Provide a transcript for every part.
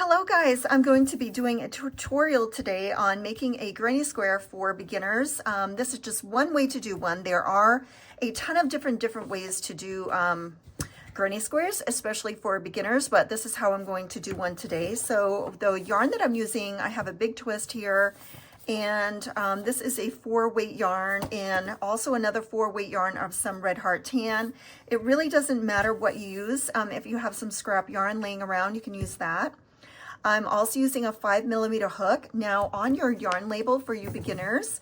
Hello guys, I'm going to be doing a tutorial today on making a granny square for beginners. This is just one way to do one. There are a ton of different ways to do granny squares, especially for beginners, but this is how I'm going to do one today. So the yarn that I'm using, I have a big twist here, and this is a 4-weight yarn and also another 4-weight yarn of some Red Heart tan. It really doesn't matter what you use. If you have some scrap yarn laying around, you can use that. I'm also using a 5mm hook. Now on your yarn label for you beginners,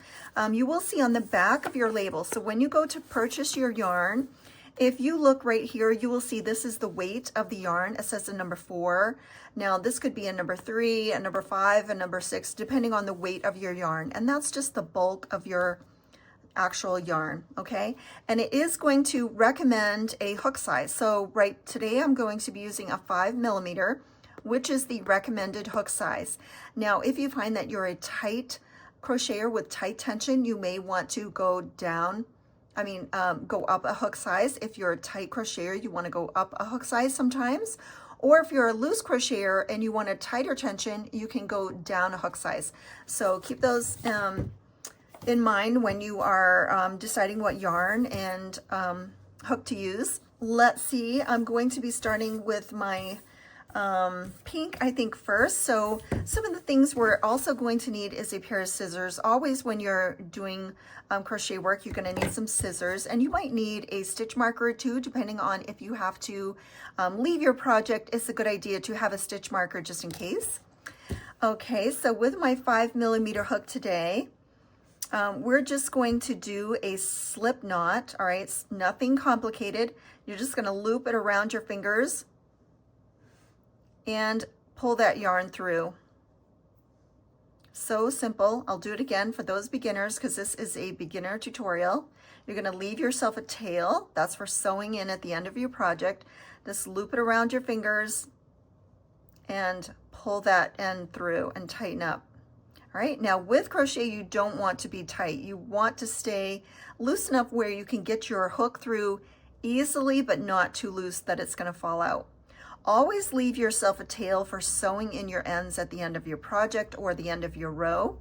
you will see on the back of your label. So when you go to purchase your yarn, if you look right here, you will see this is the weight of the yarn. It says a number 4. Now this could be a number 3, a number 5, a number 6, depending on the weight of your yarn. And that's just the bulk of your actual yarn, okay? And it is going to recommend a hook size. So right today I'm going to be using a 5mm, which is the recommended hook size. Now, if you find that you're a tight crocheter with tight tension, you may want to go down, go up a hook size. If you're a tight crocheter, you want to go up a hook size sometimes. Or if you're a loose crocheter and you want a tighter tension, you can go down a hook size. So keep those in mind when you are deciding what yarn and hook to use. Let's see, I'm going to be starting with my pink, I think, first. So some of the things we're also going to need is a pair of scissors. Always when you're doing crochet work, you're going to need some scissors, and you might need a stitch marker too, depending on if you have to leave your project. It's a good idea to have a stitch marker just in case. Okay, so with my 5mm hook today, we're just going to do a slip knot. All right, it's nothing complicated. You're just going to loop it around your fingers and pull that yarn through. So simple. I'll do it again for those beginners because this is a beginner tutorial. You're going to leave yourself a tail. That's for sewing in at the end of your project. Just loop it around your fingers and pull that end through and tighten up. All right, now with crochet, you don't want to be tight. You want to stay loose enough where you can get your hook through easily, but not too loose that it's going to fall out. Always leave yourself a tail for sewing in your ends at the end of your project or the end of your row.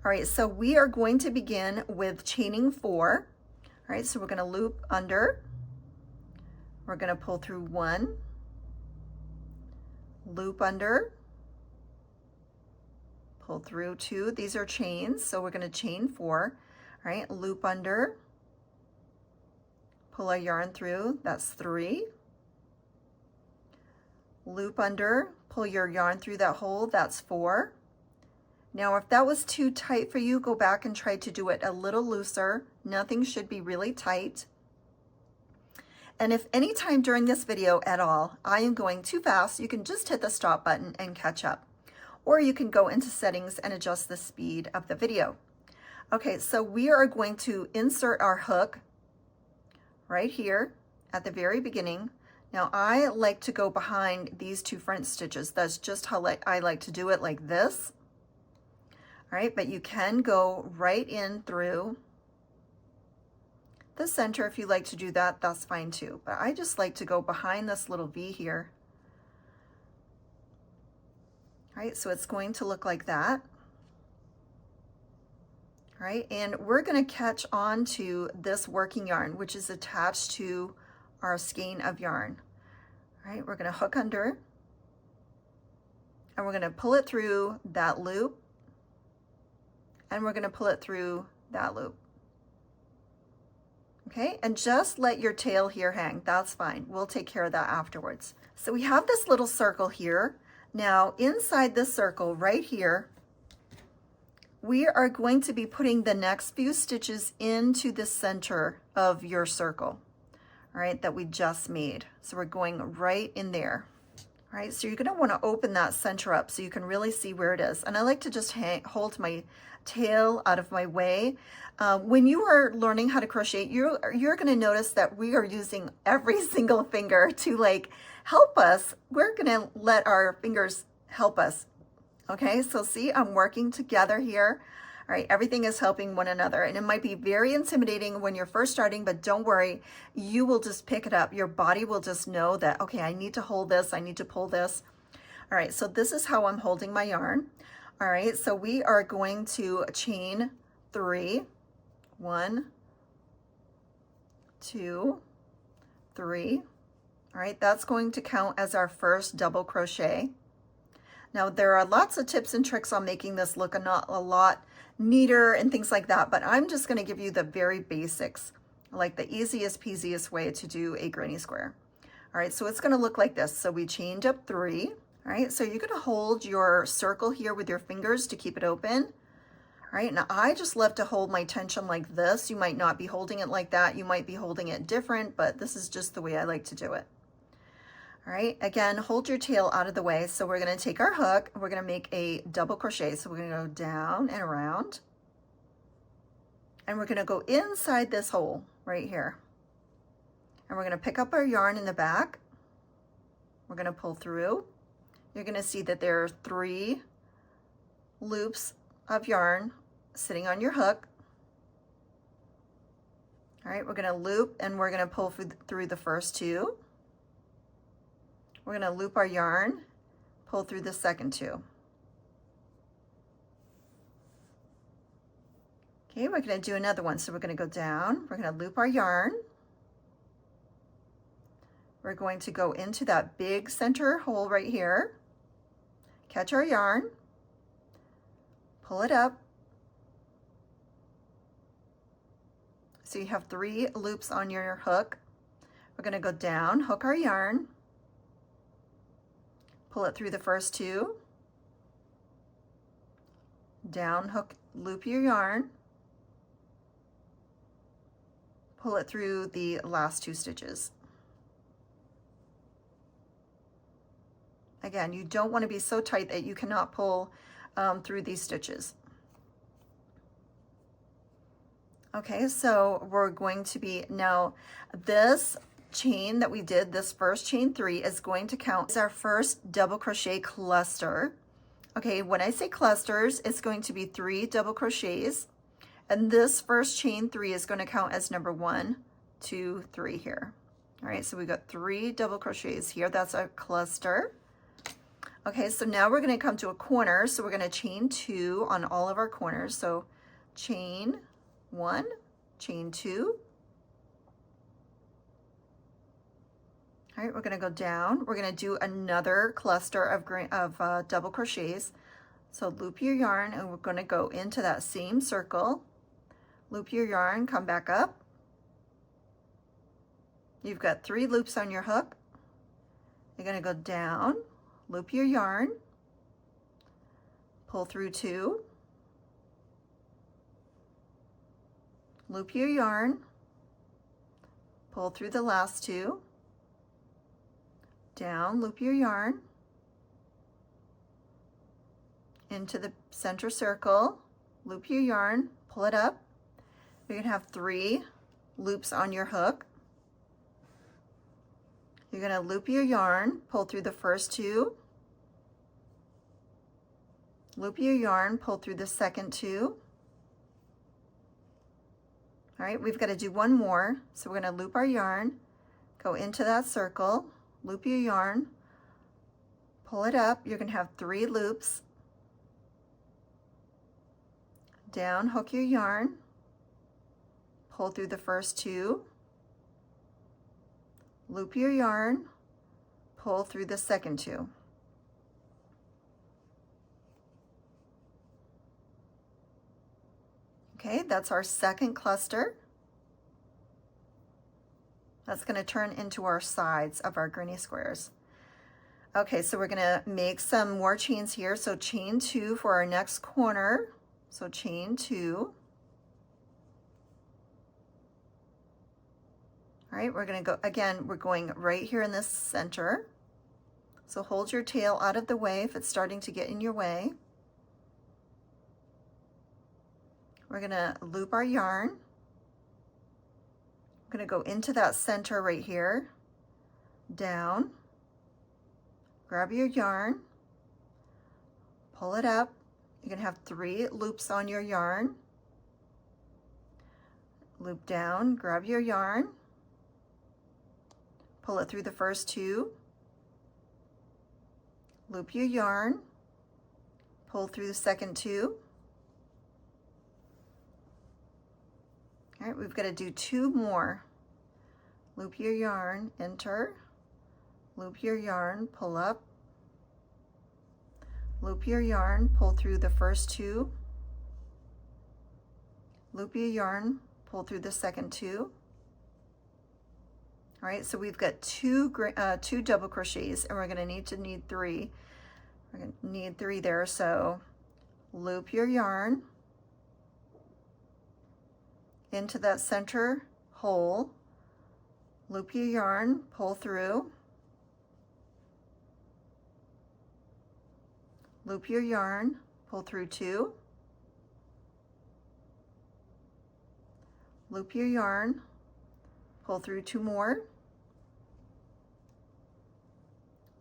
All right, so we are going to begin with chaining 4. All right, so we're going to loop under. We're going to pull through 1, loop under, pull through 2. These are chains, so we're going to chain 4. All right, loop under, pull our yarn through. That's 3. Loop under, pull your yarn through that hole, that's 4. Now if that was too tight for you, go back and try to do it a little looser. Nothing should be really tight. And if any time during this video at all I am going too fast, you can just hit the stop button and catch up. Or you can go into settings and adjust the speed of the video. Okay, so we are going to insert our hook right here at the very beginning. Now I like to go behind these 2 front stitches. That's just how I like to do it, like this. All right, but you can go right in through the center if you like to do that, that's fine too. But I just like to go behind this little V here. All right, so it's going to look like that. All right, and we're going to catch on to this working yarn, which is attached to our skein of yarn. All right, we're going to hook under and we're going to pull it through that loop and we're going to pull it through that loop. Okay, and just let your tail here hang. That's fine. We'll take care of that afterwards. So we have this little circle here. Now inside this circle right here, we are going to be putting the next few stitches into the center of your circle. All right, that we just made. So we're going right in there. All right, so you're going to want to open that center up so you can really see where it is. And I like to just hold my tail out of my way. When you are learning how to crochet, you're going to notice that we are using every single finger to like help us. We're going to let our fingers help us. Okay, so see, I'm working together here. All right, everything is helping one another, and it might be very intimidating when you're first starting, but don't worry, you will just pick it up. Your body will just know that, okay, I need to hold this, I need to pull this. All right, so this is how I'm holding my yarn. All right, so we are going to chain 3, 1, 2, 3. All right, that's going to count as our first double crochet. Now there are lots of tips and tricks on making this look a lot neater and things like that, but I'm just going to give you the very basics, like the easiest peasiest way to do a granny square. All right, so it's going to look like this. So we chained up 3. All right, so you're going to hold your circle here with your fingers to keep it open. All right, now I just love to hold my tension like this. You might not be holding it like that. You might be holding it different, but this is just the way I like to do it. All right, again, hold your tail out of the way. So we're going to take our hook and we're going to make a double crochet. So we're going to go down and around. And we're going to go inside this hole right here. And we're going to pick up our yarn in the back. We're going to pull through. You're going to see that there are 3 loops of yarn sitting on your hook. All right, we're going to loop and we're going to pull through the first 2. We're going to loop our yarn, pull through the second 2. Okay, we're going to do another one. So we're going to go down, we're going to loop our yarn. We're going to go into that big center hole right here, catch our yarn, pull it up. So you have 3 loops on your hook. We're going to go down, hook our yarn, pull it through the first 2, down, hook, loop your yarn, pull it through the last 2 stitches. Again, you don't want to be so tight that you cannot pull through these stitches. Okay, so we're going to be, now this chain that we did, this first chain 3 is going to count as our first double crochet cluster. Okay, when I say clusters, it's going to be 3 double crochets, and this first chain 3 is going to count as number 1, 2, 3 here. All right, so we got 3 double crochets here. That's our cluster. Okay, so now we're going to come to a corner, so we're going to chain 2 on all of our corners. So chain 1, chain 2. All right, we're going to go down. We're going to do another cluster of double crochets. So loop your yarn, and we're going to go into that same circle. Loop your yarn, come back up. You've got 3 loops on your hook. You're going to go down, loop your yarn, pull through 2, loop your yarn, pull through the last 2, down, loop your yarn, into the center circle, loop your yarn, pull it up. You're going to have 3 loops on your hook. You're going to loop your yarn, pull through the first 2, loop your yarn, pull through the second 2. All right, we've got to do one more. So we're going to loop our yarn, go into that circle, loop your yarn, pull it up. You're going to have 3 loops. Down, hook your yarn, pull through the first 2, loop your yarn, pull through the second 2. Okay, that's our second cluster. That's going to turn into our sides of our granny squares. Okay, so we're going to make some more chains here. So chain 2 for our next corner. So chain 2. All right, we're going to go, again, we're going right here in this center. So hold your tail out of the way if it's starting to get in your way. We're going to loop our yarn. We're going to go into that center right here, down, grab your yarn, pull it up. You're going to have 3 loops on your yarn. Loop down, grab your yarn, pull it through the first 2, loop your yarn, pull through the second two. All right, we've got to do two more. Loop your yarn, enter, loop your yarn, pull up, loop your yarn, pull through the first two, loop your yarn, pull through the second two. All right, so we've got two double crochets, and we're going to need three. We're going to need three there, so loop your yarn into that center hole, loop your yarn, pull through, loop your yarn, pull through two, loop your yarn, pull through two more.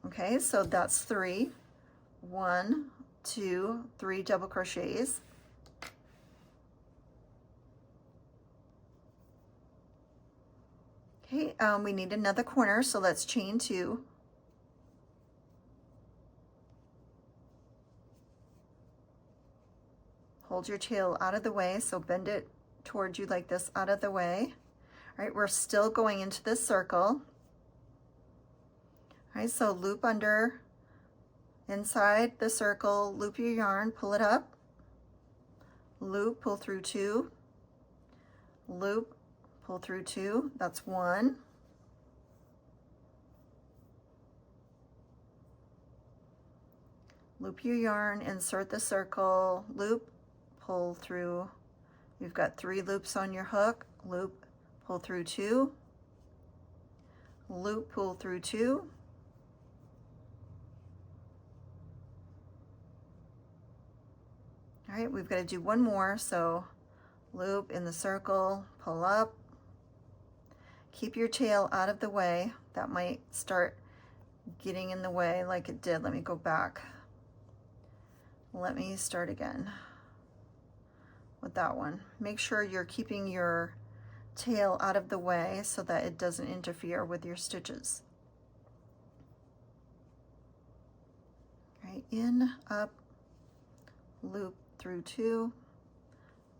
Okay, so that's three. 1, 2, 3 double crochets. Okay, we need another corner, so let's chain two. Hold your tail out of the way, so bend it towards you like this, out of the way. All right, we're still going into this circle. All right, so loop under, inside the circle, loop your yarn, pull it up, loop, pull through two, loop, pull through two, that's one. Loop your yarn, insert the circle, loop, pull through. You've got 3 loops on your hook, loop, pull through two, loop, pull through two, all right, we've got to do one more, so loop in the circle, pull up, keep your tail out of the way. That might start getting in the way like it did. Let me go back. Let me start again with that one. Make sure you're keeping your tail out of the way so that it doesn't interfere with your stitches. All right, in, up, loop through two,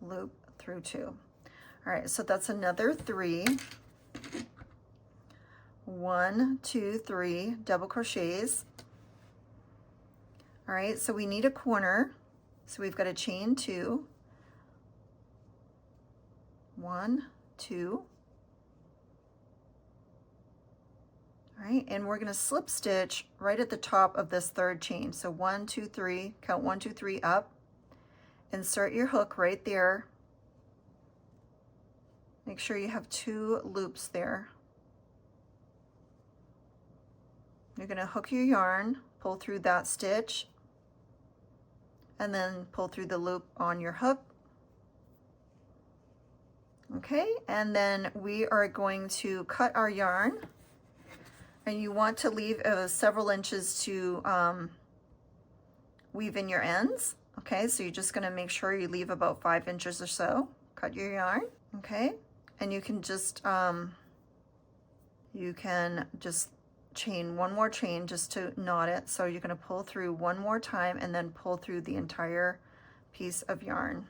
loop through two. All right, so that's another 3. 1, 2, 3 double crochets. All right, so we need a corner, so we've got to chain 2. 1, 2. All right, and we're going to slip stitch right at the top of this third chain. So 1, 2, 3, count 1, 2, 3 up. Insert your hook right there. Make sure you have 2 loops there. You're going to hook your yarn, pull through that stitch, and then pull through the loop on your hook. Okay, and then we are going to cut our yarn, and you want to leave several inches to weave in your ends. Okay, so you're just going to make sure you leave about 5 inches or so. Cut your yarn, okay, and you can just chain one more chain just to knot it. So you're going to pull through one more time and then pull through the entire piece of yarn.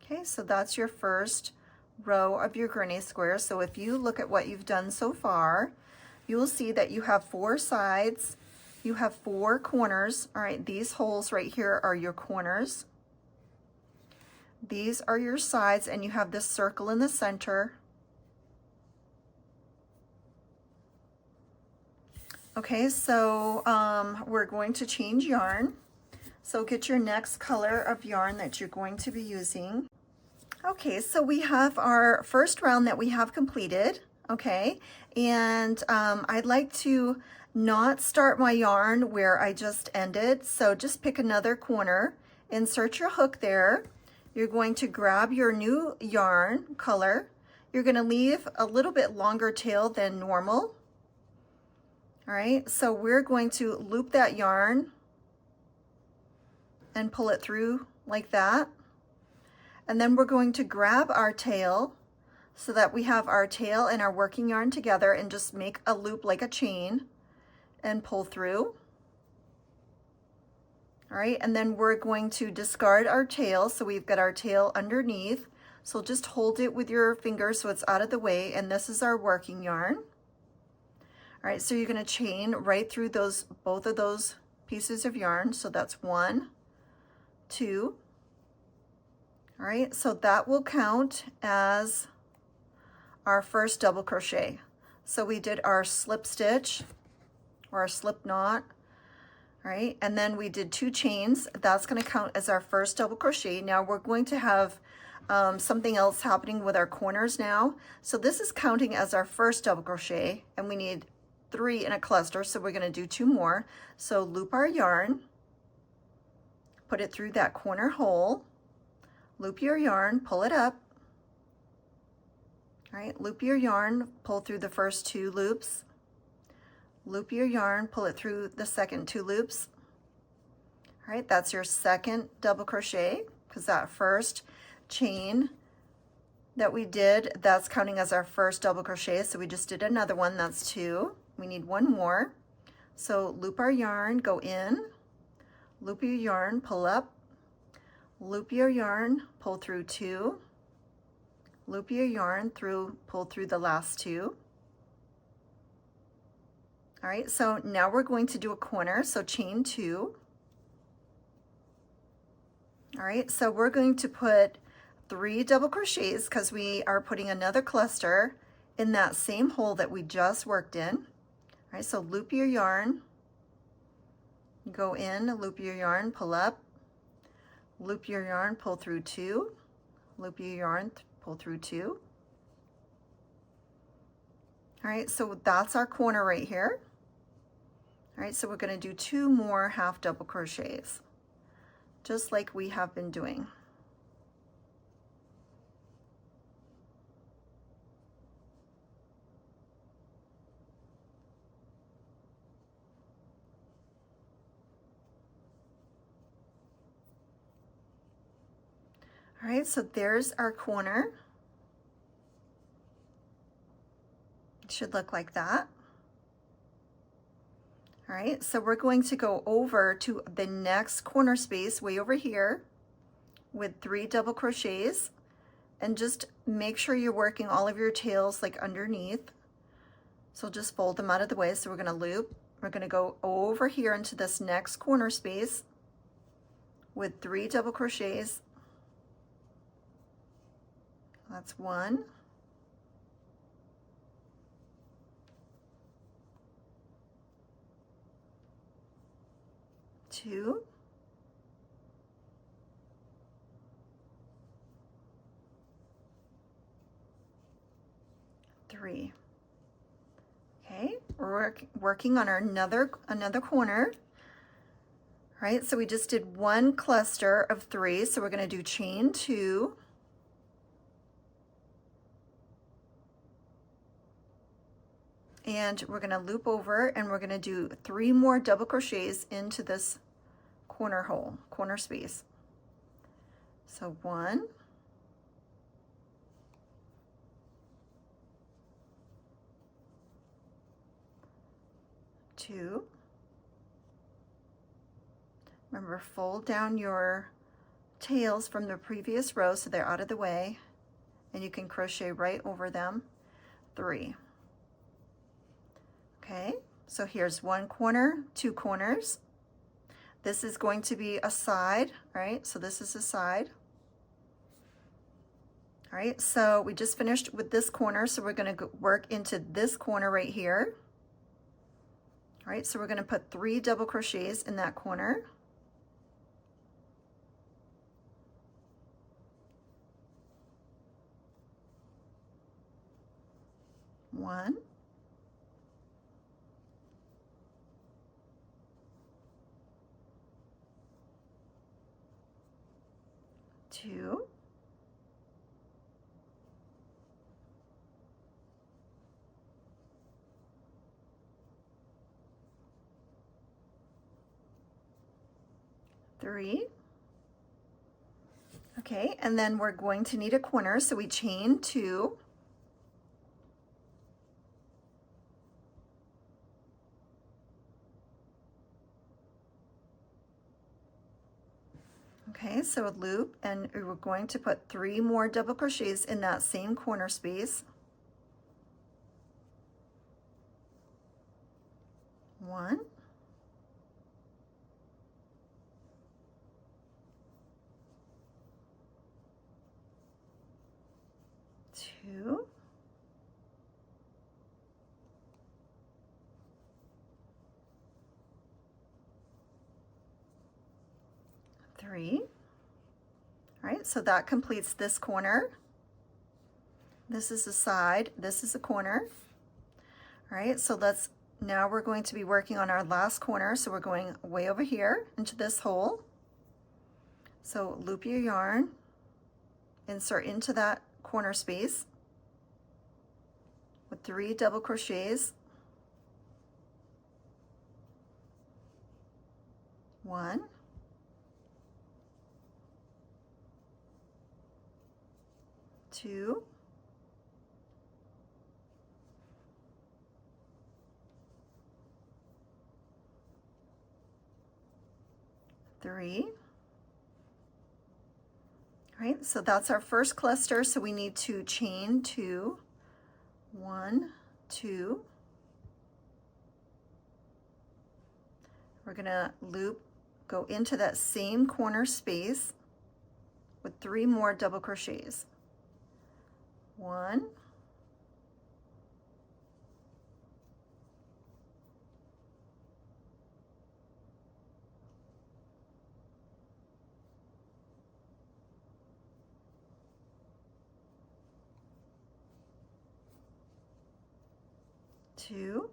Okay, so that's your first row of your granny square. So if you look at what you've done so far, you will see that you have 4 sides, you have 4 corners. All right, these holes right here are your corners. These are your sides, and you have this circle in the center. Okay, so we're going to change yarn. So get your next color of yarn that you're going to be using. Okay, so we have our first round that we have completed, okay? And I'd like to not start my yarn where I just ended. So just pick another corner, insert your hook there. You're going to grab your new yarn color. You're going to leave a little bit longer tail than normal. All right, so we're going to loop that yarn and pull it through like that. And then we're going to grab our tail, so that we have our tail and our working yarn together, and just make a loop like a chain and pull through. All right, and then we're going to discard our tail, so we've got our tail underneath. So just hold it with your fingers so it's out of the way, and this is our working yarn. All right, so you're going to chain right through both of those pieces of yarn. So that's 1, 2. All right, so that will count as our first double crochet. So we did our slip stitch or our slip knot. All right, and then we did 2 chains. That's going to count as our first double crochet. Now we're going to have something else happening with our corners now. So this is counting as our first double crochet, and we need 3 in a cluster, so we're going to do 2 more. So loop our yarn, put it through that corner hole, loop your yarn, pull it up. All right, loop your yarn, pull through the first 2 loops. Loop your yarn, pull it through the second 2 loops. All right, that's your second double crochet, because that first chain that we did, that's counting as our first double crochet. So we just did another one, that's 2. We need 1 more. So loop our yarn, go in, loop your yarn, pull up, loop your yarn, pull through 2, loop your yarn through, pull through the last 2. All right, so now we're going to do a corner, so chain 2. All right, so we're going to put 3 double crochets because we are putting another cluster in that same hole that we just worked in. All right, so loop your yarn, go in, loop your yarn, pull up, loop your yarn, pull through 2, loop your yarn, pull through 2. All right, so that's our corner right here. All right, so we're going to do 2 more half double crochets, just like we have been doing. All right, so there's our corner. It should look like that. All right, so we're going to go over to the next corner space way over here with 3 double crochets, and just make sure you're working all of your tails like underneath. So just fold them out of the way. So we're going to loop. We're going to go over here into this next corner space with 3 double crochets. That's 1. 2. 3. Okay, we're working on our another corner. All right, so we just did 1 cluster of 3, so we're going to do chain 2. And we're going to loop over, and we're going to do 3 more double crochets into this corner hole, corner space. So 1, 2. Remember, fold down your tails from the previous row so they're out of the way, and you can crochet right over them. 3. Okay, so here's 1 corner, 2 corners. This is going to be a side, right? So this is a side. All right, so we just finished with this corner, so we're going to work into this corner right here. All right, so we're going to put 3 double crochets in that corner. One. 2. 3. Okay, and then we're going to need a corner, so we chain 2. Okay, so a loop, and we're going to put 3 more double crochets in that same corner space. 1, 2, 3. All right, so that completes this corner. This is the side, this is the corner. All right, so now we're going to be working on our last corner. So we're going way over here into this hole. So loop your yarn, insert into that corner space with 3 double crochets. 1, 2, 3. All right, so that's our first cluster. So we need to chain 2, 1, 2. We're gonna loop, go into that same corner space with 3 more double crochets. 1, 2,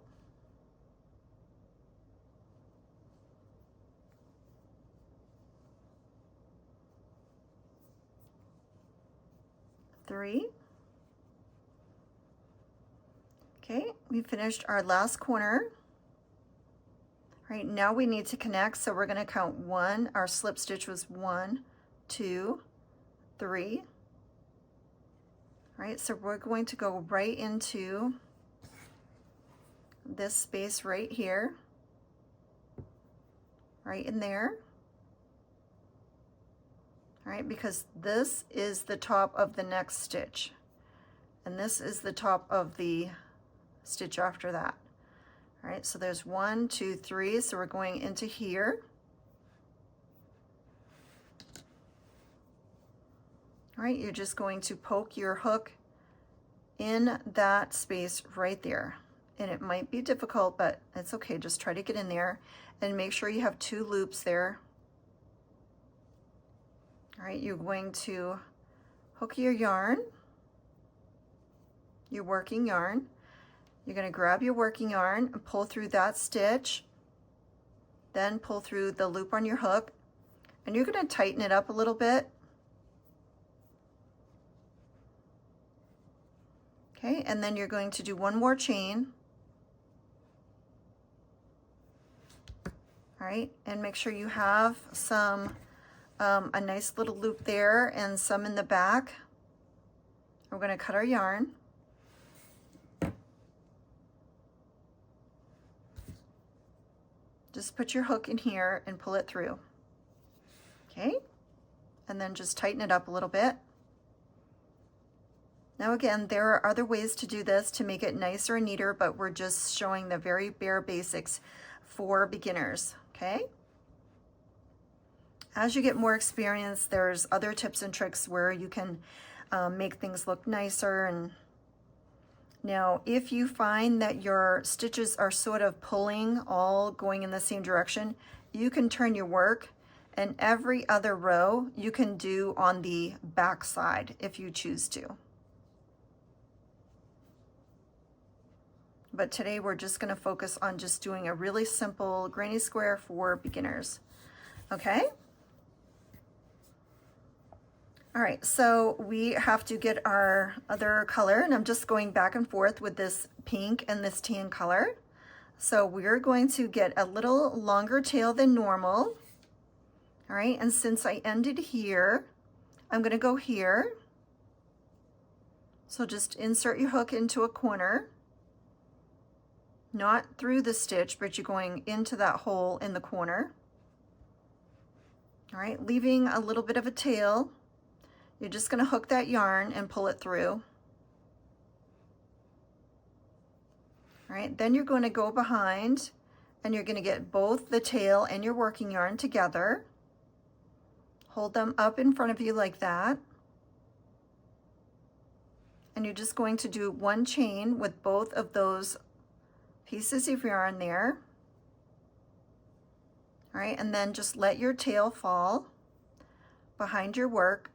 3. Okay, we finished our last corner. All right, now we need to connect, so we're going to count 1. Our slip stitch was 1, 2, 3. All right, so we're going to go right into this space right here, right in there. All right, because this is the top of the next stitch, and this is the top of the stitch after that. All right, so there's 1, 2, 3, so we're going into here. All right, you're just going to poke your hook in that space right there. And it might be difficult, but it's okay. Just try to get in there and make sure you have 2 loops there. All right, you're going to hook your yarn, your working yarn. You're going to grab your working yarn and pull through that stitch, then pull through the loop on your hook, and you're going to tighten it up a little bit. Okay, and then you're going to do 1 more chain. All right, and make sure you have some, a nice little loop there and some in the back. We're going to cut our yarn. Just put your hook in here and pull it through. Okay, and then just tighten it up a little bit. Now again, there are other ways to do this to make it nicer and neater, but we're just showing the very bare basics for beginners, okay? As you get more experience, there's other tips and tricks where you can make things look nicer. And now, if you find that your stitches are sort of pulling, all going in the same direction, you can turn your work, and every other row you can do on the back side if you choose to. But today we're just going to focus on just doing a really simple granny square for beginners. Okay? All right, so we have to get our other color, and I'm just going back and forth with this pink and this tan color. So we're going to get a little longer tail than normal. All right, and since I ended here, I'm going to go here. So just insert your hook into a corner. Not through the stitch, but you're going into that hole in the corner. All right, leaving a little bit of a tail. You're just going to hook that yarn and pull it through. All right, then you're going to go behind and you're going to get both the tail and your working yarn together. Hold them up in front of you like that. And you're just going to do one chain with both of those pieces of yarn there. All right, and then just let your tail fall behind your work,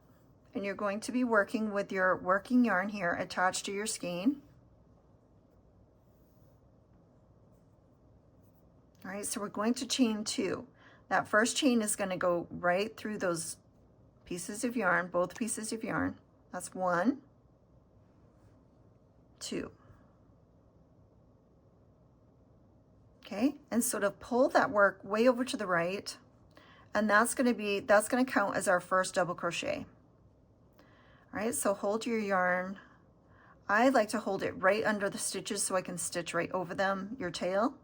and you're going to be working with your working yarn here attached to your skein. All right, so we're going to chain 2. That first chain is going to go right through those pieces of yarn, both pieces of yarn. That's 1, 2. Okay, and sort of pull that work way over to the right, and that's going to count as our first double crochet. All right, so hold your yarn. I like to hold it right under the stitches so I can stitch right over them, your tail.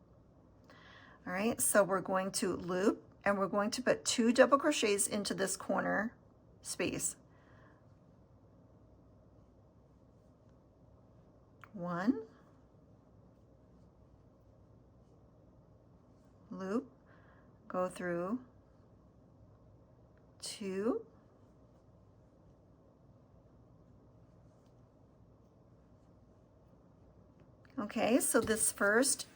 All right, so we're going to loop and we're going to put 2 double crochets into this corner space. 1, loop, go through, 2, okay, so this first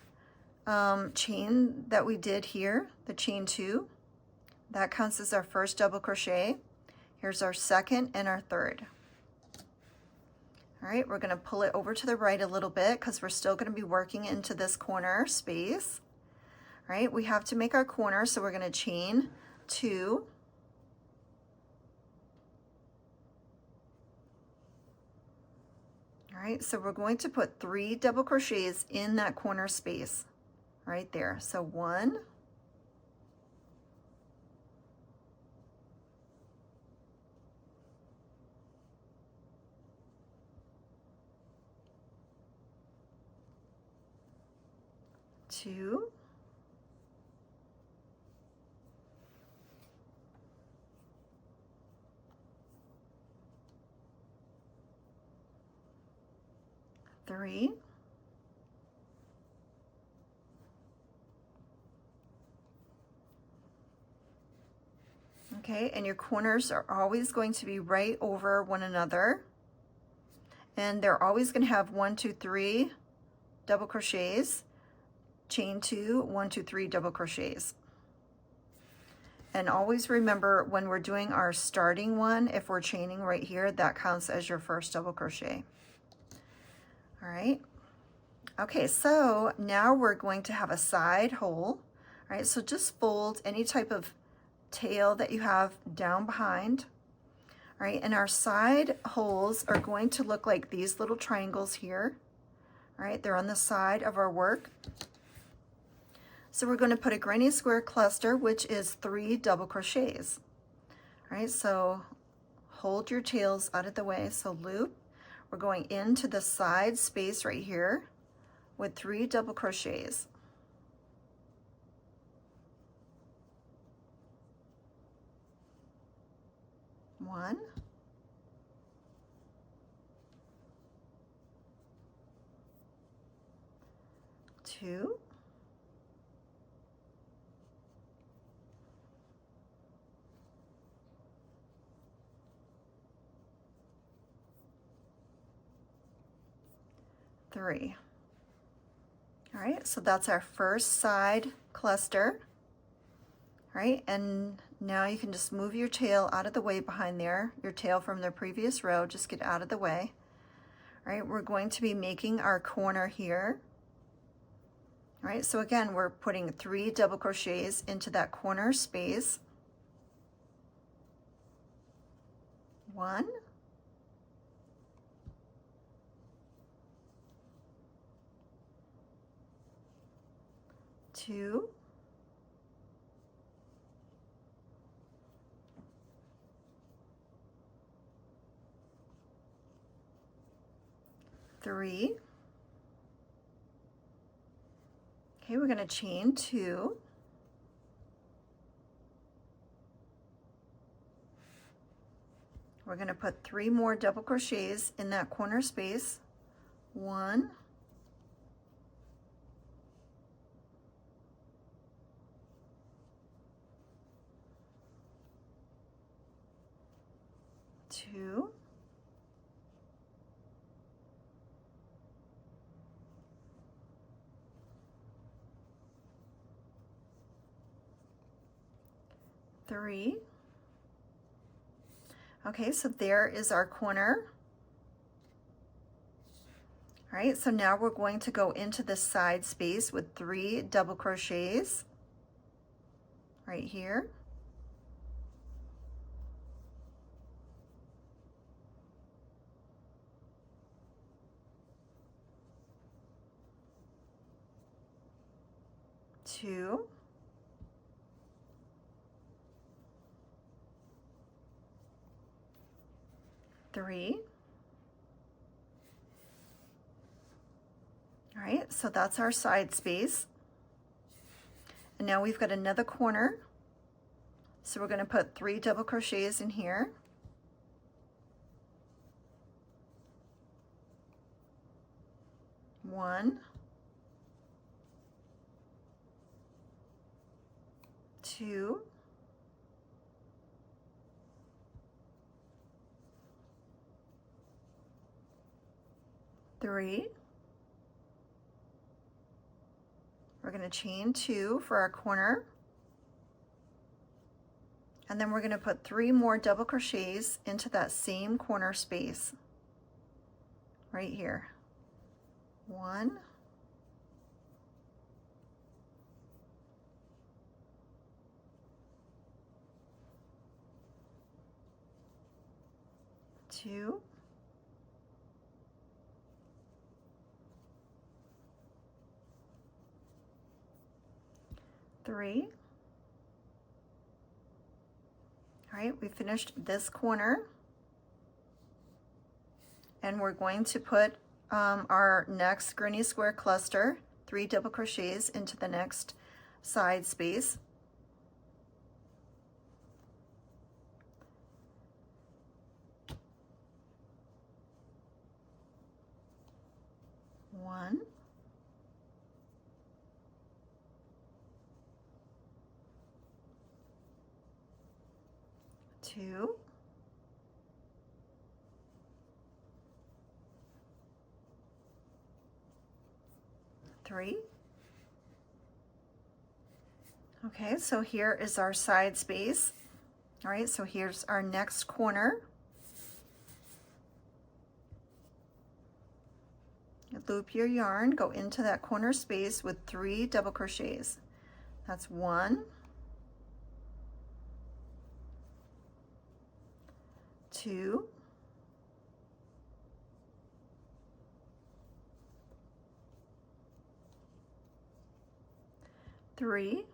chain that we did here, the chain 2, that counts as our first double crochet. Here's our second and our third. All right, we're going to pull it over to the right a little bit because we're still going to be working into this corner space. All right, we have to make our corner, so we're going to chain 2. All right, so we're going to put 3 double crochets in that corner space right there. So 1, 2, 3, 4, okay, and your corners are always going to be right over one another, and they're always going to have 1, 2, 3 double crochets, chain 2, 1, 2, 3 double crochets. And always remember, when we're doing our starting one, if we're chaining right here, that counts as your first double crochet. All right, okay, so now we're going to have a side hole. All right, so just fold any type of tail that you have down behind. All right, and our side holes are going to look like these little triangles here. All right, they're on the side of our work. So we're going to put a granny square cluster, which is 3 double crochets. All right, so hold your tails out of the way. So loop, we're going into the side space right here with 3 double crochets. 1, 2, 3. All right, so that's our first side cluster. All right, and now you can just move your tail out of the way behind there, your tail from the previous row, just get out of the way. All right, we're going to be making our corner here. All right, so again, we're putting 3 double crochets into that corner space. 1, 2, 3. Okay, we're going to chain 2. we're going to put 3 more double crochets in that corner space. 1, 2, 3. Okay, so there is our corner. All right, so now we're going to go into the side space with 3 double crochets right here. Two, 3. All right, so that's our side space. And now we've got another corner. So we're going to put 3 double crochets in here. 1, 2, 3. We're going to chain 2 for our corner. And then we're going to put 3 more double crochets into that same corner space right here. 1, 2, 3. All right, we finished this corner, and we're going to put our next granny square cluster, 3 double crochets into the next side space. One, 2, 3. Okay, so here is our side space. All right, so here's our next corner. Loop your yarn, go into that corner space with 3 double crochets. That's 1, 2, 3.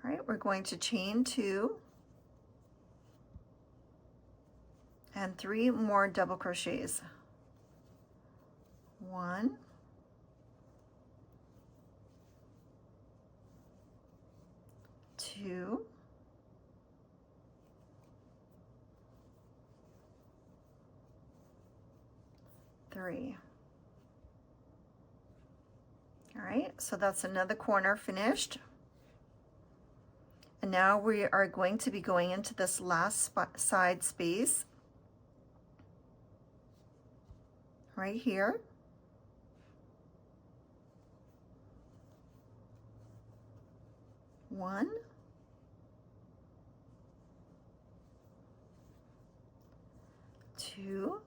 All right, we're going to chain 2 and 3 more double crochets. 1, 2, 3. All right, so that's another corner finished. And now we are going to be going into this last side space right here. One, 2,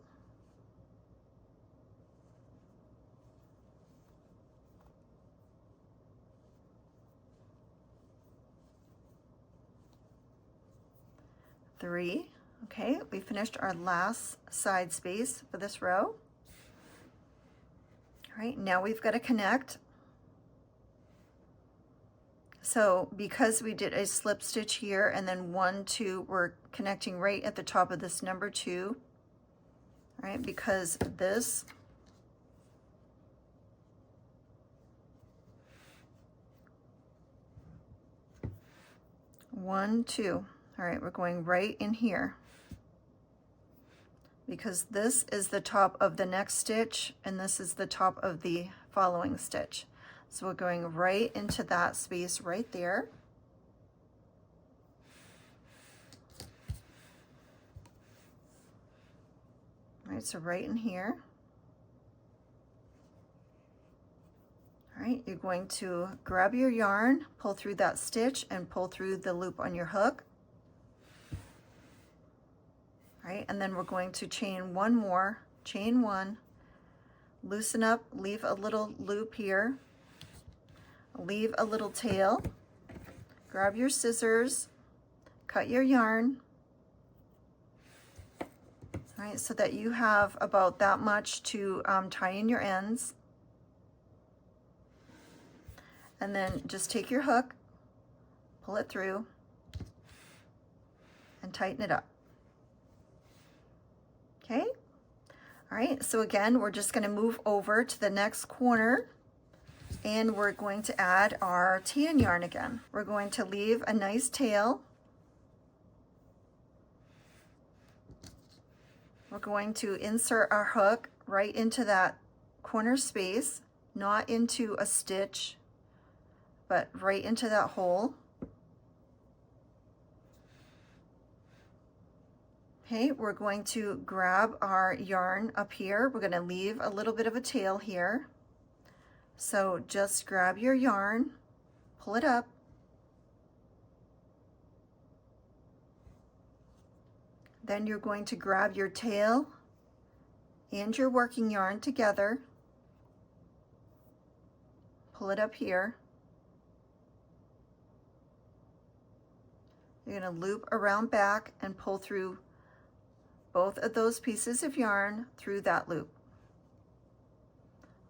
3. Okay, we finished our last side space for this row. All right, now we've got to connect. So because we did a slip stitch here and then 1, 2, we're connecting right at the top of this number 2. All right, because this one, 2. All right, we're going right in here. because this is the top of the next stitch and this is the top of the following stitch. So we're going right into that space right there. All right, so right in here. All right, you're going to grab your yarn, pull through that stitch, and pull through the loop on your hook. All right, and then we're going to chain one more, chain one, loosen up, leave a little loop here, leave a little tail, grab your scissors, cut your yarn. All right, so that you have about that much to tie in your ends. And then just take your hook, pull it through, and tighten it up. Okay? All right, so again, we're just gonna move over to the next corner and we're going to add our tan yarn again. We're going to leave a nice tail. We're going to insert our hook right into that corner space, not into a stitch, but right into that hole. Okay, we're going to grab our yarn up here. We're going to leave a little bit of a tail here. So just grab your yarn, pull it up, then you're going to grab your tail and your working yarn together, pull it up here. You're going to loop around back and pull through both of those pieces of yarn through that loop.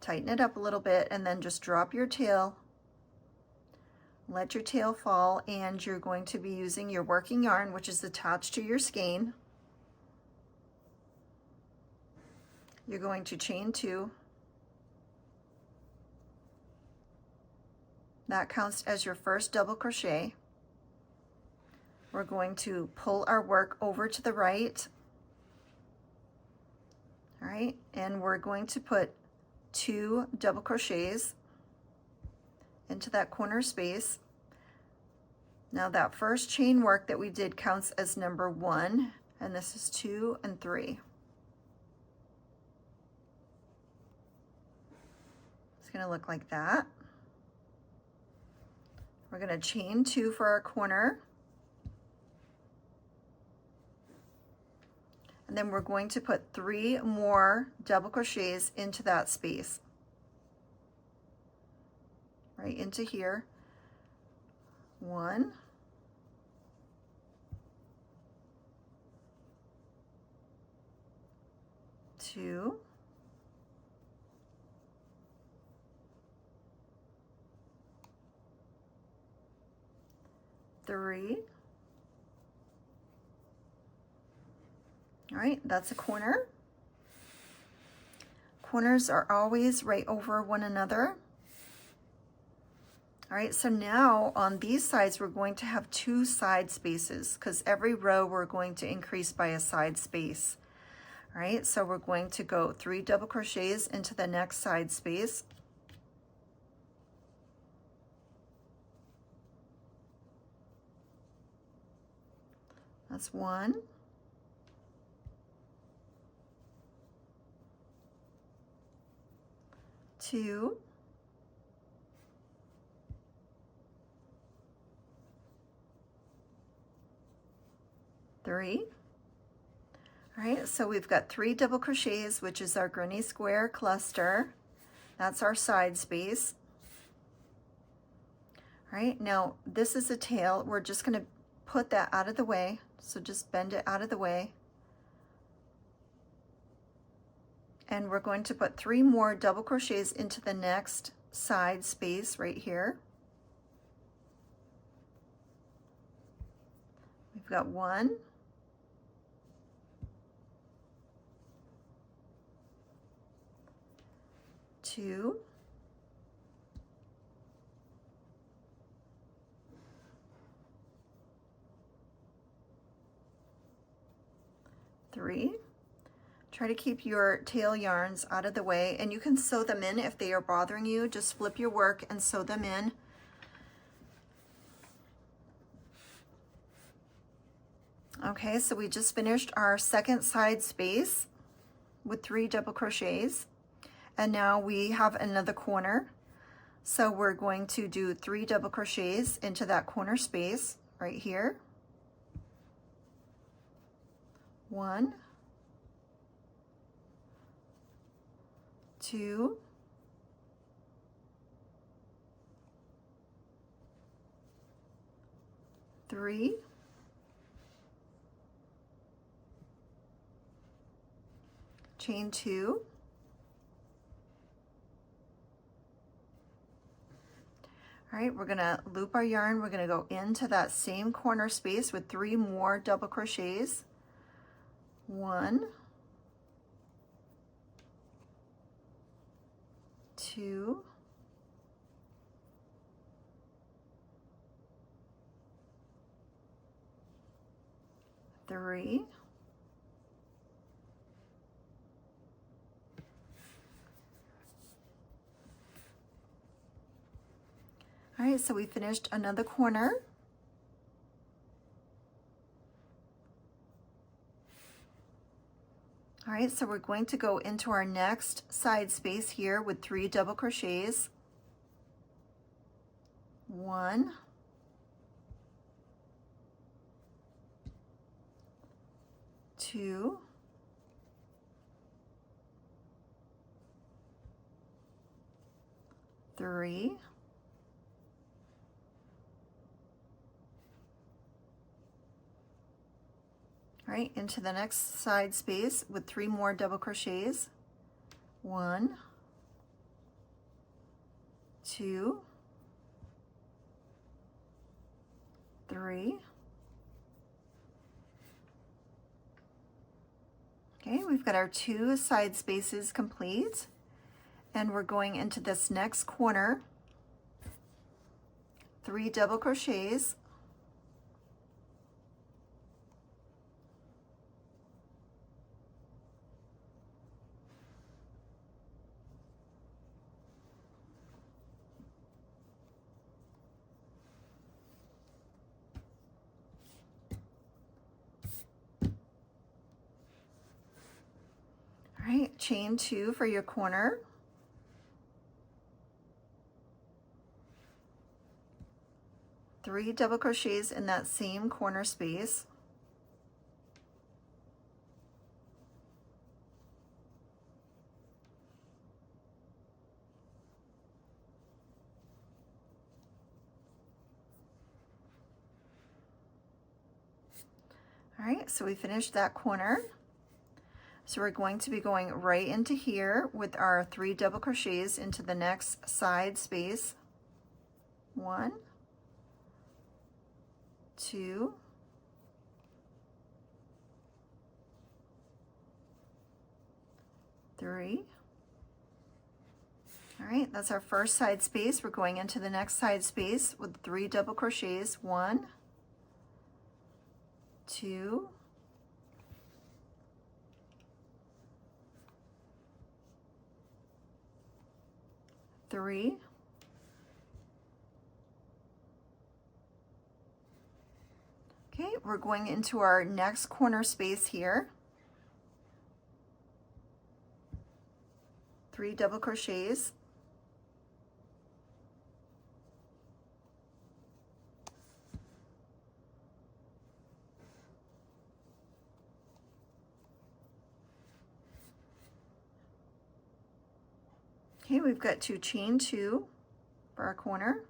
Tighten it up a little bit and then just drop your tail. Let your tail fall, and you're going to be using your working yarn, which is attached to your skein. You're going to chain two. That counts as your first double crochet. We're going to pull our work over to the right. All right, and we're going to put 2 double crochets into that corner space. Now that first chain work that we did counts as number 1, and this is 2 and 3. It's going to look like that. We're going to chain 2 for our corner. And then we're going to put 3 more double crochets into that space. Right into here. 1. 2. 3. All right, that's a corner. Corners are always right over one another. All right, so now on these sides, we're going to have 2 side spaces because every row we're going to increase by a side space. All right, so we're going to go 3 double crochets into the next side space. That's 1. 2. 3. All right, so we've got 3 double crochets, which is our granny square cluster. That's our side space. All right, now this is a tail. We're just going to put that out of the way. So just bend it out of the way. And we're going to put 3 more double crochets into the next side space right here. We've got 1, 2, 3. Try to keep your tail yarns out of the way, and you can sew them in if they are bothering you. Just flip your work and sew them in. Okay, so we just finished our second side space with 3 double crochets, and now we have another corner. So we're going to do 3 double crochets into that corner space right here. 1, 2, 3, 2, all right, we're gonna loop our yarn. We're gonna go into that same corner space with 3 more double crochets. 1, 2, 3, 4. All right, so we finished another corner. All right, so we're going to go into our next side space here with 3 double crochets. 1, 2, 3, 4. Right, into the next side space with 3 more double crochets. 1, 2, 3. Okay, we've got our 2 side spaces complete, and we're going into this next corner. 3 double crochets. All right, chain 2 for your corner. Three double crochets in that same corner space. All right, so we finished that corner. So we're going to be going right into here with our 3 double crochets into the next side space. 1, 2, 3. All right, that's our first side space. We're going into the next side space with 3 double crochets. 1, 2, 3. Okay, we're going into our next corner space here. 3 double crochets. Okay, we've got to chain 2 for our corner.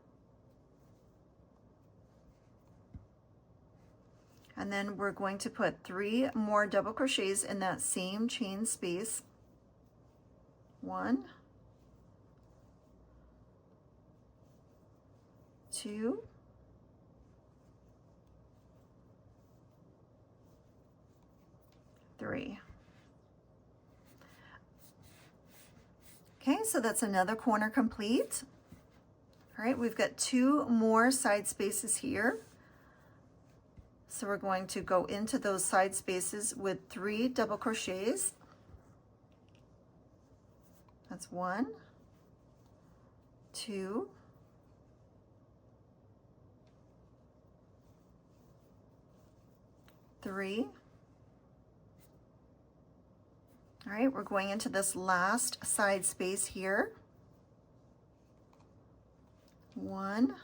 And then we're going to put 3 more double crochets in that same chain space. 1, 2, 3. Okay, so that's another corner complete. All right, we've got 2 more side spaces here. So we're going to go into those side spaces with 3 double crochets. That's 1, 2, 3. All right, we're going into this last side space here. 1,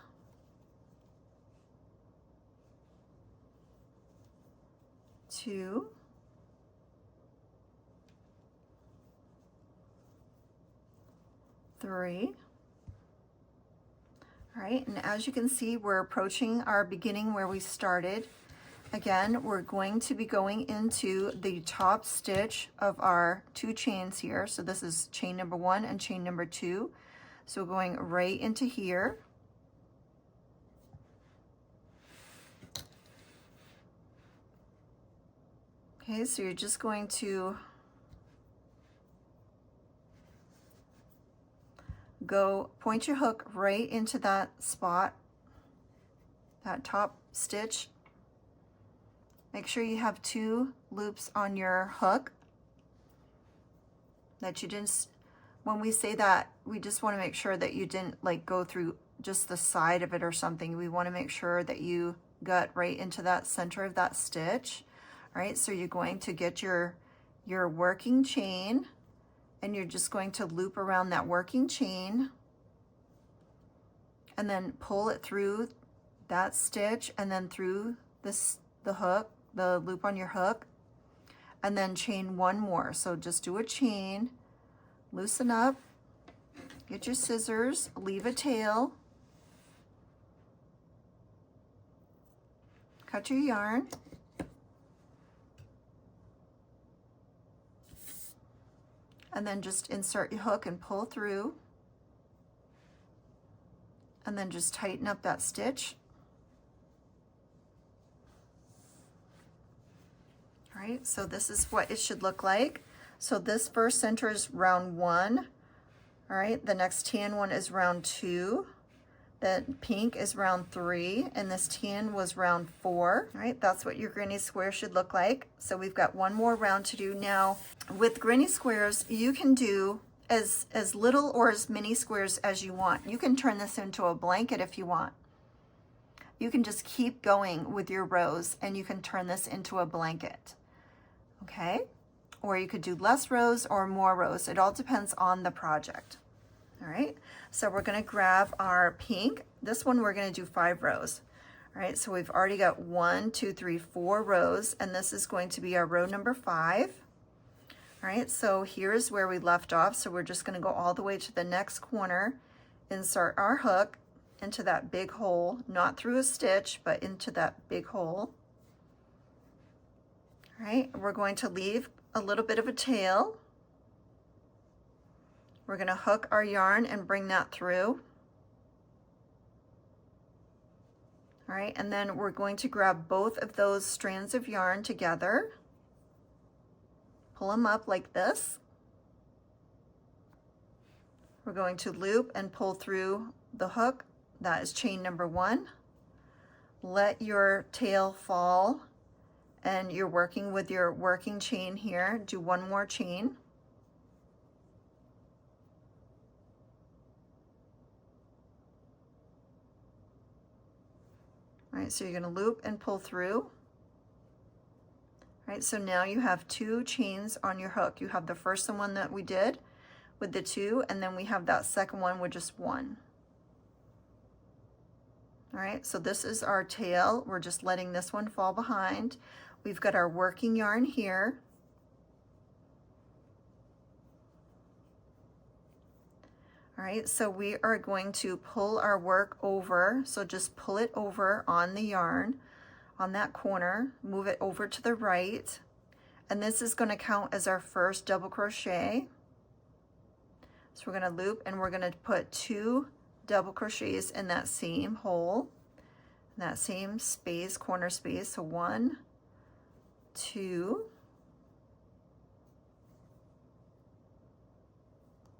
2, 3. All right, and as you can see, we're approaching our beginning where we started. Again, we're going to be going into the top stitch of our 2 chains here. So this is chain number 1 and chain number 2. So we're going right into here. Okay, so you're just going to go point your hook right into that spot, that top stitch. Make sure you have 2 loops on your hook, that you didn't, when we say that, we just want to make sure that you didn't like go through just the side of it or something. We want to make sure that you got right into that center of that stitch. All right, so you're going to get your working chain, and you're just going to loop around that working chain and then pull it through that stitch and then through the hook, the loop on your hook, and then chain 1 more. So just do a chain, loosen up, get your scissors, leave a tail, cut your yarn, and then just insert your hook and pull through, and then just tighten up that stitch. All right, so this is what it should look like. So this first center is round 1. All right, the next tan one is round 2. The pink is round 3, and this tan was round 4. All right, that's what your granny square should look like. So we've got 1 more round to do. Now, with granny squares, you can do as little or as many squares as you want. You can turn this into a blanket if you want. You can just keep going with your rows, and you can turn this into a blanket. Okay? Or you could do less rows or more rows. It all depends on the project. All right, so we're going to grab our pink. This one we're going to do 5 rows. All right, so we've already got 1, 2, 3, 4 rows, and this is going to be our row number 5. All right, so here's where we left off. So we're just going to go all the way to the next corner, insert our hook into that big hole, not through a stitch, but into that big hole. All right, we're going to leave a little bit of a tail. We're going to hook our yarn and bring that through. All right, and then we're going to grab both of those strands of yarn together, pull them up like this. We're going to loop and pull through the hook. That is chain number 1. Let your tail fall, and you're working with your working chain here. Do 1 more chain. All right, so you're going to loop and pull through. All right, so now you have 2 chains on your hook. You have the first one that we did with the 2, and then we have that second one with just 1. All right, so this is our tail. We're just letting this one fall behind. We've got our working yarn here. All right, so we are going to pull our work over. So just pull it over on the yarn, on that corner, move it over to the right. And this is going to count as our first double crochet. So we're going to loop, and we're going to put 2 double crochets in that same hole, in that same space, corner space. So 1, 2.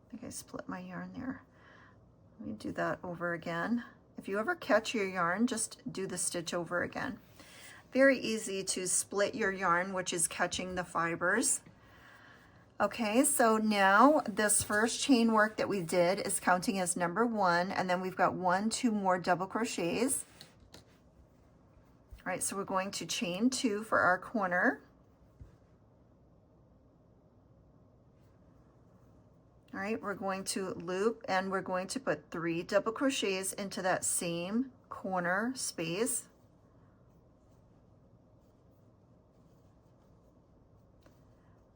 I think I split my yarn there. Let me do that over again. If you ever catch your yarn, just do the stitch over again. Very easy to split your yarn, which is catching the fibers. Okay, so now this first chain work that we did is counting as number 1, and then we've got 1, 2 more double crochets. All right, so we're going to chain 2 for our corner. All right, we're going to loop and we're going to put 3 double crochets into that same corner space.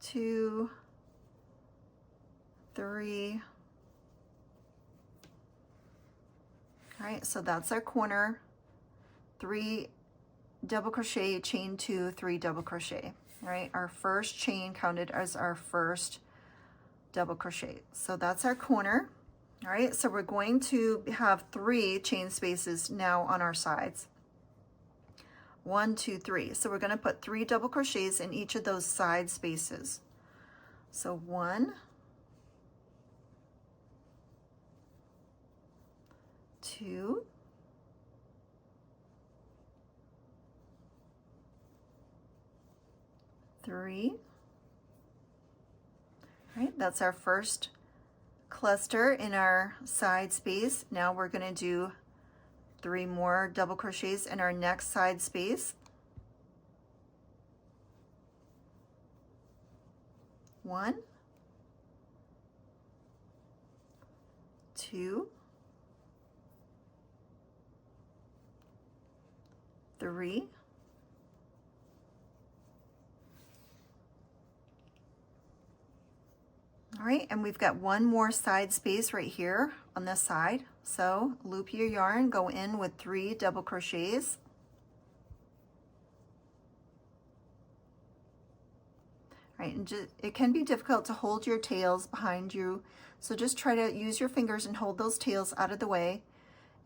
2, 3. All right, so that's our corner. 3 double crochet, chain 2, 3 double crochet. All right, our first chain counted as our first double crochet. So that's our corner. All right, so we're going to have 3 chain spaces now on our sides. 1, 2, 3. So we're going to put 3 double crochets in each of those side spaces. So 1, 2, 3. All right, that's our first cluster in our side space. Now we're going to do 3 more double crochets in our next side space. 1, 2, 3, 4. All right, and we've got 1 more side space right here on this side. So loop your yarn, go in with 3 double crochets. All right, and it can be difficult to hold your tails behind you, so just try to use your fingers and hold those tails out of the way.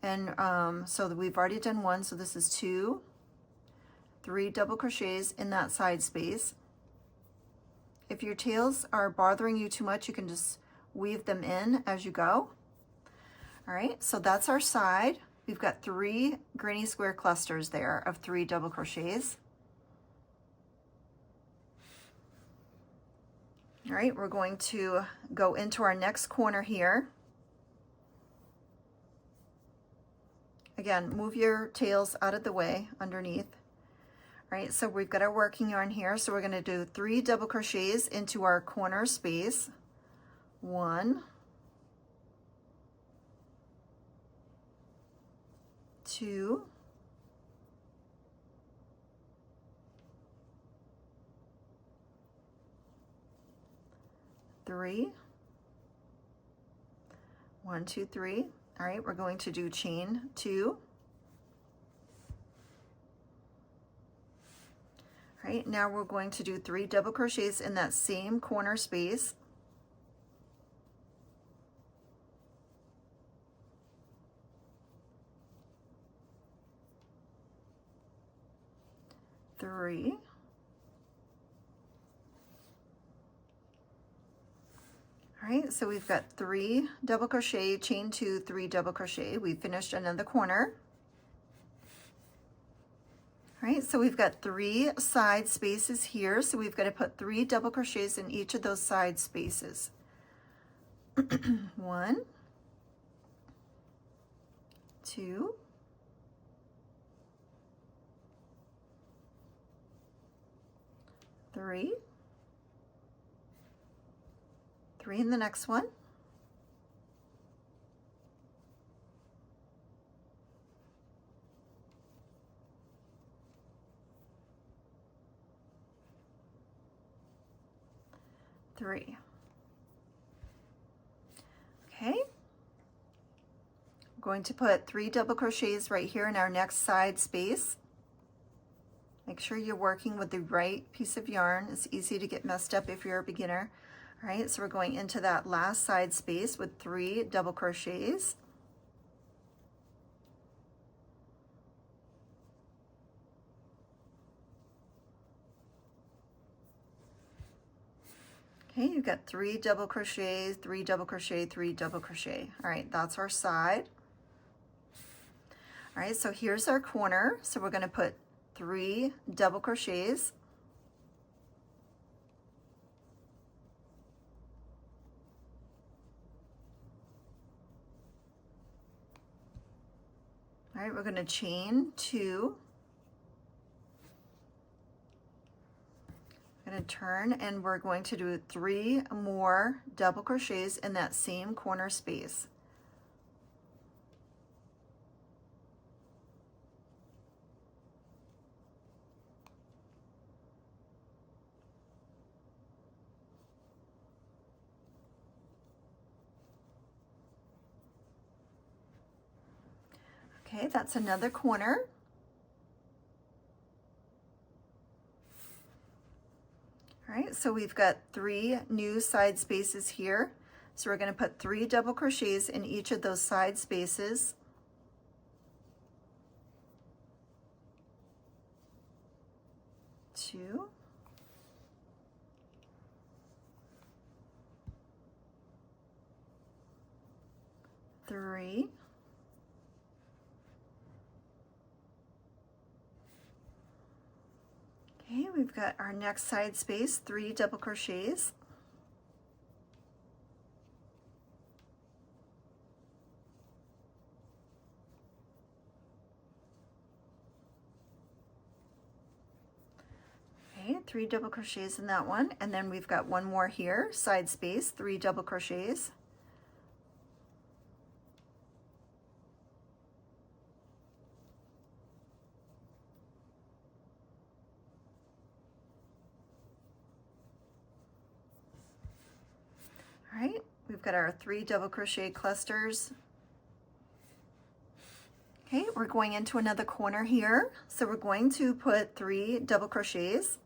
And so that we've already done 1, so this is 2, 3 double crochets in that side space. If your tails are bothering you too much, you can just weave them in as you go. All right, so that's our side. We've got 3 granny square clusters there of 3 double crochets. All right, we're going to go into our next corner here. Again, move your tails out of the way underneath. All right, so we've got our working yarn here, so we're going to do 3 double crochets into our corner space. 1, 2, 3, 1, 2, 3. All right, we're going to do chain 2. All right, now we're going to do 3 double crochets in that same corner space. 3. All right, so we've got 3 double crochet, chain 2, 3 double crochet. We finished another corner. All right, so we've got 3 side spaces here, so we've got to put 3 double crochets in each of those side spaces. 1, 2, 3, 3 in the next one, 3. Okay, I'm going to put 3 double crochets right here in our next side space. Make sure you're working with the right piece of yarn. It's easy to get messed up if you're a beginner. All right, so we're going into that last side space with 3 double crochets. Okay, you've got 3 double crochets, 3 double crochet, 3 double crochet. All right, that's our side. All right, so here's our corner. So we're going to put 3 double crochets. All right, we're going to chain 2. I'm going to turn, and we're going to do 3 more double crochets in that same corner space. Okay, that's another corner. All right, so we've got 3 new side spaces here. So we're going to put 3 double crochets in each of those side spaces. Two. Three. Okay, we've got our next side space, 3 double crochets. Okay, 3 double crochets in that one, and then we've got 1 more here, side space, 3 double crochets. All right, we've got our 3 double crochet clusters. Okay, we're going into another corner here. So we're going to put 3 double crochets.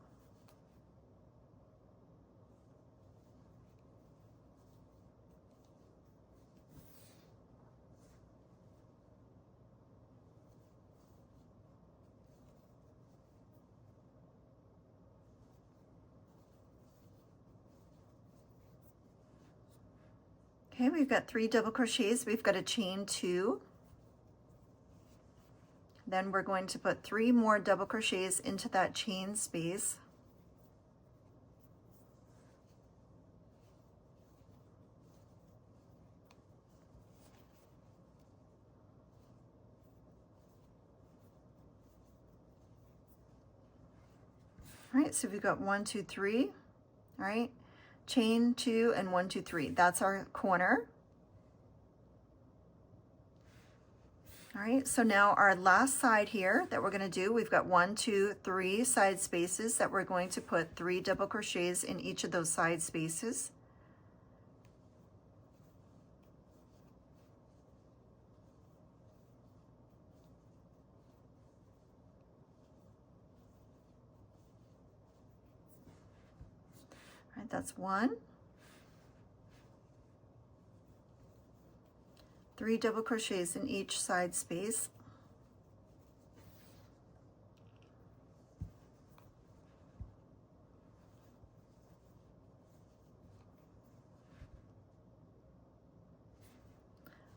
Okay, we've got 3 double crochets. We've got to chain 2. Then we're going to put 3 more double crochets into that chain space. All right, so we've got 1, 2, 3. All right, chain 2 and 1, 2, 3. That's our corner. All right, so now our last side here that we're going to do, we've got 1, 2, 3 side spaces that we're going to put 3 double crochets in each of those side spaces. All right, that's 1. 3 double crochets in each side space.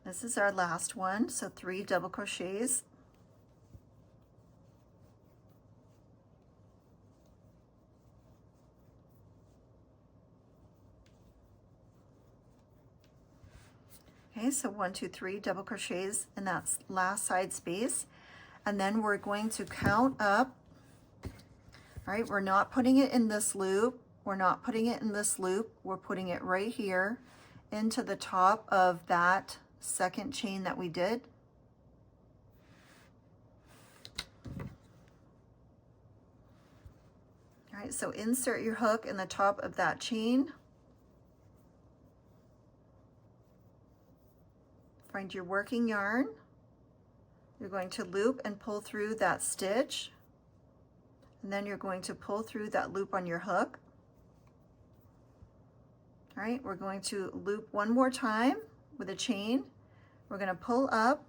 This is our last one, so 3 double crochets. Okay, so 1, 2, 3 double crochets in that last side space. And then we're going to count up. All right, we're not putting it in this loop. We're not putting it in this loop. We're putting it right here into the top of that second chain that we did. All right, so insert your hook in the top of that chain. Find your working yarn. You're going to loop and pull through that stitch, and then you're going to pull through that loop on your hook. All right, we're going to loop one more time with a chain. We're going to pull up.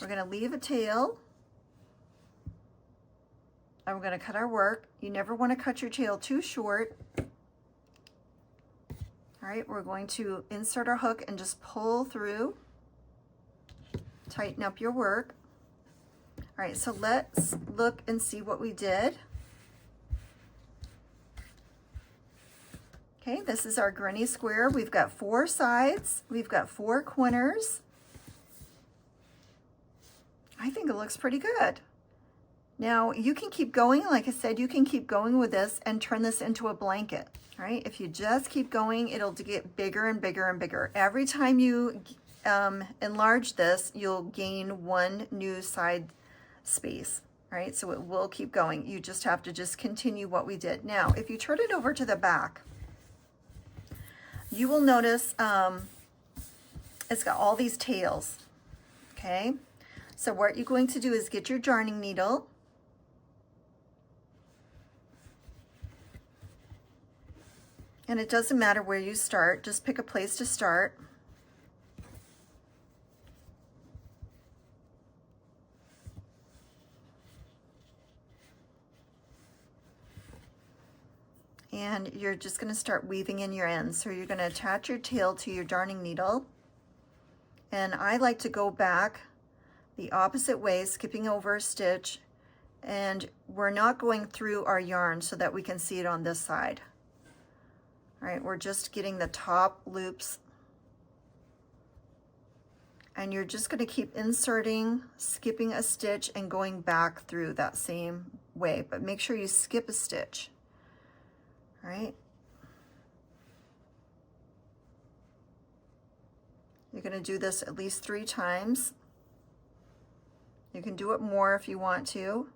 We're going to leave a tail, and we're going to cut our work. You never want to cut your tail too short. All right, we're going to insert our hook and just pull through. Tighten up your work. All right, so let's look and see what we did. Okay, this is our granny square. We've got 4 sides. We've got 4 corners. think it looks pretty good. Now you can keep going. Like I said, you can keep going with this and turn this into a blanket, right? If you just keep going, it'll get bigger and bigger and bigger. Every time you enlarge this, you'll gain one new side space, right? So it will keep going. You just have to just continue what we did. Now, if you turn it over to the back, you will notice it's got all these tails, okay? So what you're going to do is get your darning needle, and it doesn't matter where you start, just pick a place to start. And you're just going to start weaving in your ends. So you're going to attach your tail to your darning needle. And I like to go back the opposite way, skipping over a stitch. And we're not going through our yarn so that we can see it on this side. All right, we're just getting the top loops. And you're just going to keep inserting, skipping a stitch, and going back through that same way. But make sure you skip a stitch. All right. You're going to do this at least 3 times. You can do it more if you want to.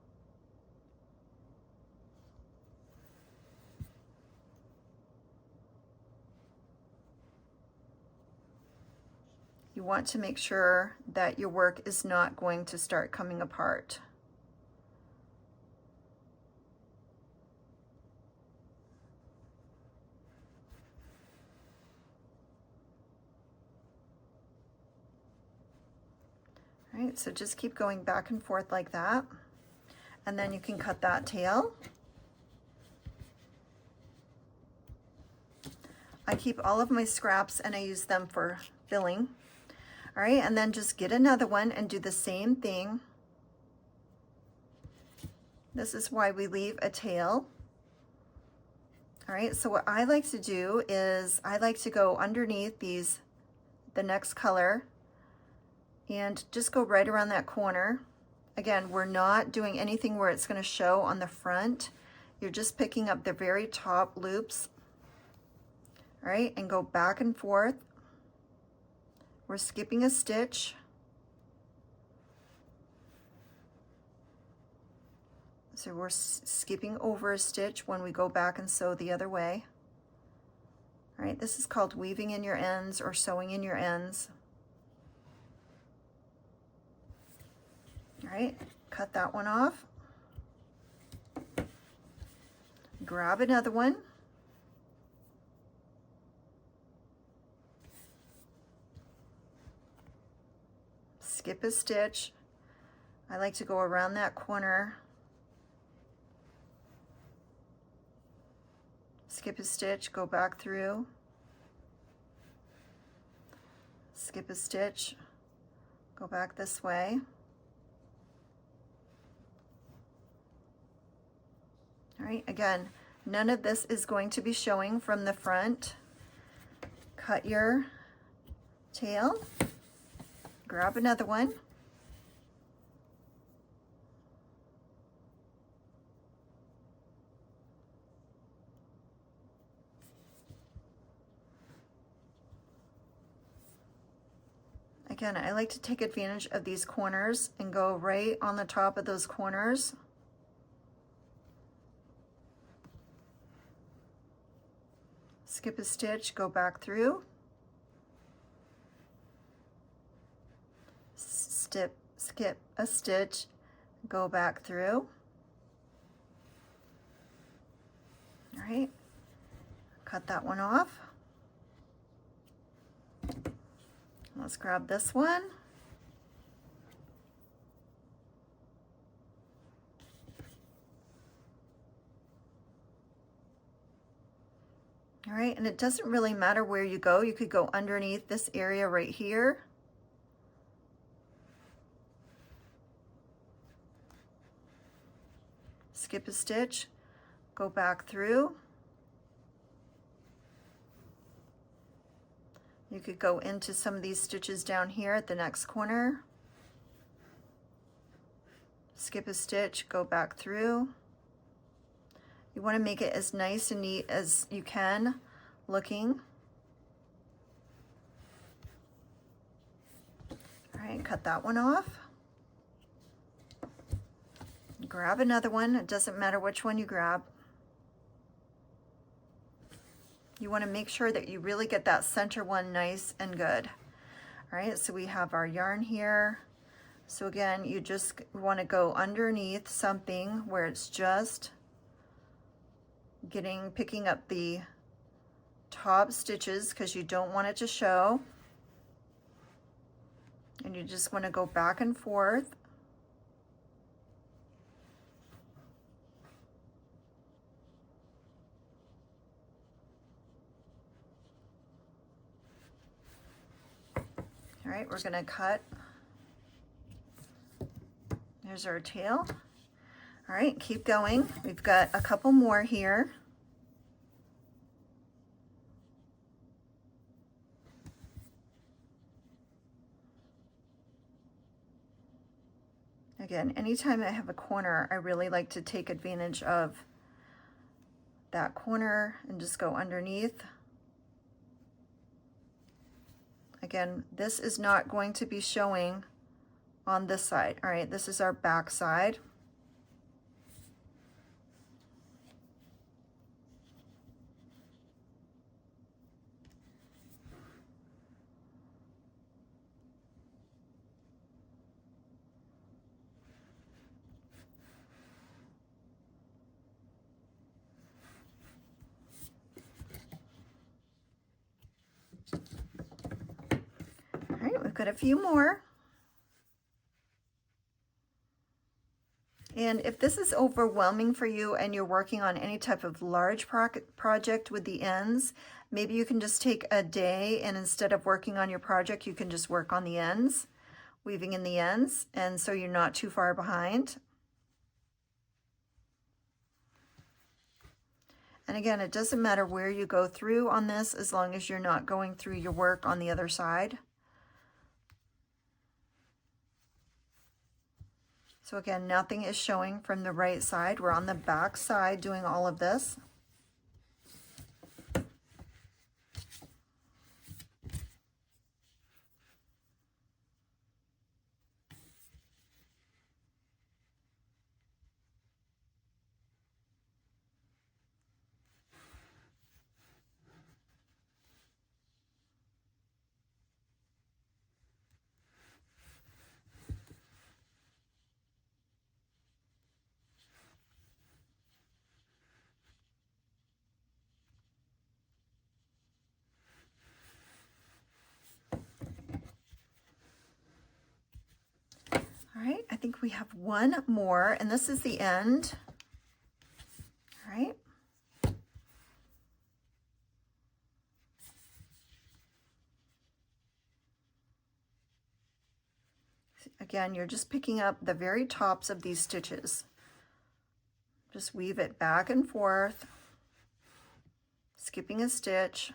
You want to make sure that your work is not going to start coming apart. All right, so just keep going back and forth like that. And then you can cut that tail. I keep all of my scraps and I use them for filling. All right, and then just get another one and do the same thing. This is why we leave a tail. All right, so what I like to do is I like to go underneath these, the next color, and just go right around that corner. Again, we're not doing anything where it's going to show on the front. You're just picking up the very top loops. All right, and go back and forth. We're skipping a stitch. So we're skipping over a stitch when we go back and sew the other way. All right, this is called weaving in your ends or sewing in your ends. All right, cut that one off. Grab another one. Skip a stitch. I like to go around that corner. Skip a stitch, go back through. Skip a stitch, go back this way. All right, again, none of this is going to be showing from the front. Cut your tail, grab another one. Again, I like to take advantage of these corners and go right on the top of those corners. Skip a stitch, go back through. Skip a stitch, go back through. All right, cut that one off. Let's grab this one. All right, and it doesn't really matter where you go. You could go underneath this area right here. Skip a stitch, go back through. You could go into some of these stitches down here at the next corner. skip a stitch, go back through. You want to make it as nice and neat as you can looking. All right, cut that one off. Grab another one. It doesn't matter which one you grab. You want to make sure that you really get that center one nice and good. All right, so we have our yarn here. So again, you just want to go underneath something where it's just picking up the top stitches because you don't want it to show. And you just want to go back and forth. All right, we're going to cut. There's our tail. All right, keep going. We've got a couple more here. Again, anytime I have a corner, I really like to take advantage of that corner and just go underneath. Again, this is not going to be showing on this side. All right, this is our back side. All right, we've got a few more. And if this is overwhelming for you and you're working on any type of large project with the ends, maybe you can just take a day and instead of working on your project, you can just work on the ends, weaving in the ends, and so you're not too far behind. And again, it doesn't matter where you go through on this as long as you're not going through your work on the other side. So again, nothing is showing from the right side. We're on the back side doing all of this. All right, I think we have one more, and this is the end. All right. Again, you're just picking up the very tops of these stitches. Just weave it back and forth, skipping a stitch.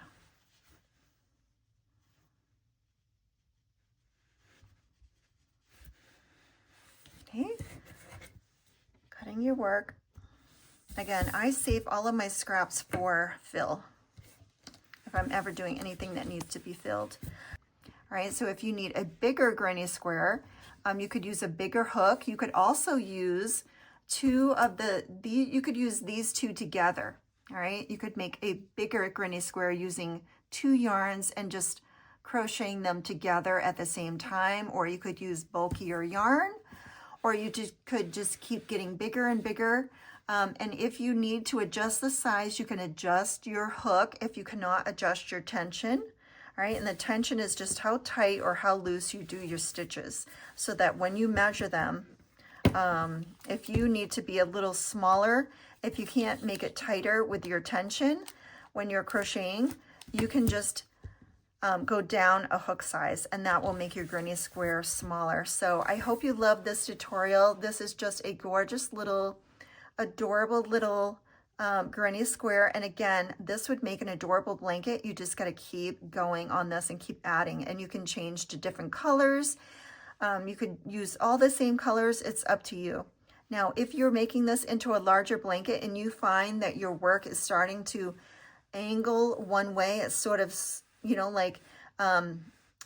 Okay, cutting your work. Again, I save all of my scraps for fill if I'm ever doing anything that needs to be filled. All right, so if you need a bigger granny square, you could use a bigger hook. You could also use you could use these two together. All right, you could make a bigger granny square using 2 yarns and just crocheting them together at the same time, or you could use bulkier yarn, or you could just keep getting bigger and bigger. And if you need to adjust the size, you can adjust your hook if you cannot adjust your tension. All right, and the tension is just how tight or how loose you do your stitches, so that when you measure them, if you need to be a little smaller, if you can't make it tighter with your tension when you're crocheting, you can just go down a hook size, and that will make your granny square smaller. So I hope you love this tutorial. This is just a gorgeous little, adorable little granny square. And again, this would make an adorable blanket. You just got to keep going on this and keep adding, and you can change to different colors. You could use all the same colors. It's up to you. Now, if you're making this into a larger blanket and you find that your work is starting to angle one way, it's sort of, you know, like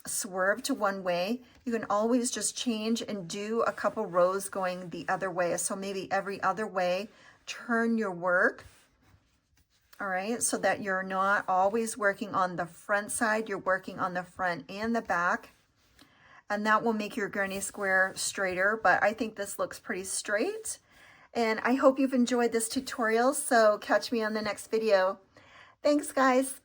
swerve to one way, you can always just change and do a couple rows going the other way. So maybe every other way, turn your work. All right, so that you're not always working on the front side, you're working on the front and the back. And that will make your granny square straighter, but I think this looks pretty straight. And I hope you've enjoyed this tutorial, so catch me on the next video. Thanks, guys.